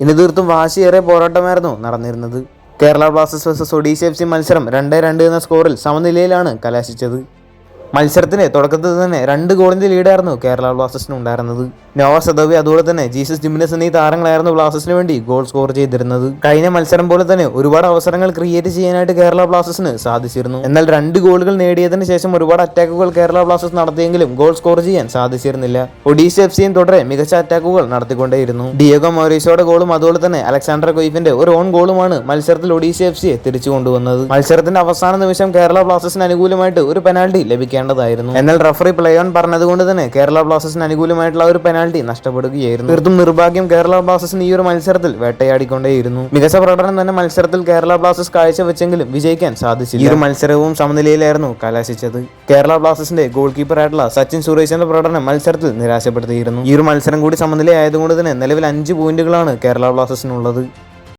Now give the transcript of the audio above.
ഇനി തീർത്തും വാശിയേറെ പോരാട്ടമായിരുന്നു നടന്നിരുന്നത്. Kerala Blasters vs Odisha FC മത്സരം 2-2 എന്ന സ്കോറിൽ സമനിലയിലാണ് കലാശിച്ചത്. മത്സരത്തിന് തുടക്കത്തിൽ തന്നെ 2 ഗോളിന്റെ ലീഡായിരുന്നു കേരള ബ്ലാസ്റ്റേഴ്സിന് ഉണ്ടായിരുന്നത്. നോവ സദോവി അതുപോലെ തന്നെ ജീസസ് ജിമിനസ് എന്നീ താരങ്ങളായിരുന്നു ബ്ലാസ്റ്റേഴ്സിന് വേണ്ടി ഗോൾ സ്കോർ ചെയ്തിരുന്നത്. കഴിഞ്ഞ മത്സരം പോലെ തന്നെ ഒരുപാട് അവസരങ്ങൾ ക്രിയേറ്റ് ചെയ്യാനായിട്ട് കേരള ബ്ലാസ്റ്റേഴ്സിന് സാധിച്ചിരുന്നു. എന്നാൽ 2 ഗോളുകൾ നേടിയതിനു ശേഷം ഒരുപാട് അറ്റാക്കുകൾ കേരള ബ്ലാസ്റ്റേഴ്സ് നടത്തിയെങ്കിലും ഗോൾ സ്കോർ ചെയ്യാൻ സാധിച്ചിരുന്നില്ല. ഒഡീഷ FCയും തുടരെ മികച്ച അറ്റാക്കുകൾ നടത്തിക്കൊണ്ടേയിരുന്നു. ഡിയോഗോ മൗറീസോയുടെ ഗോളും അതുപോലെ തന്നെ അലക്സാണ്ടർ കൊയ്ഫിന്റെ ഒരു ഓൺ ഗോളുമാണ് മത്സരത്തിൽ ഒഡീഷ FCയെ തിരിച്ചു കൊണ്ടുവന്നത്. മത്സരത്തിന്റെ അവസാന നിമിഷം കേരള ബ്ലാസ്റ്റേഴ്സിന് അനുകൂലമായിട്ട് ഒരു പെനാൽറ്റി ലഭിക്കേണ്ടതായിരുന്നു. എന്നാൽ റഫറി പ്ലേ ഓൺ പറഞ്ഞതുകൊണ്ട് തന്നെ കേരള ബ്ലാസ്റ്റേഴ്സിന് അനുകൂലമായിട്ടുള്ള ഒരു പെനാൽറ്റി നഷ്ടപ്പെടുകയായിരുന്നു. തീർത്തും നിർഭാഗ്യം കേരള ബ്ലാസ്റ്റേഴ്സിന് ഈ ഒരു മത്സരത്തിൽ വേട്ടയാടിക്കൊണ്ടേയിരുന്നു. മികച്ച പ്രകടനം തന്നെ മത്സരത്തിൽ കേരള ബ്ലാസ്റ്റേഴ്സ് കാഴ്ചവെച്ചെങ്കിലും വിജയിക്കാൻ സാധിച്ചില്ല. ഈ ഒരു മത്സരവും സമനിലയിലായിരുന്നു കലാശിച്ചത്. കേരള ബ്ലാസ്റ്റേഴ്സിന്റെ ഗോൾ കീപ്പറായിട്ടുള്ള സച്ചിൻ സുരേഷിന്റെ പ്രകടനം മത്സരത്തിൽ നിരാശപ്പെടുത്തിയിരുന്നു. ഈ ഒരു മത്സരം കൂടി സമനിലയായതുകൊണ്ട് തന്നെ നിലവിൽ 5 പോയിന്റുകളാണ് കേരള ബ്ലാസ്റ്റേഴ്സിനുള്ളത്.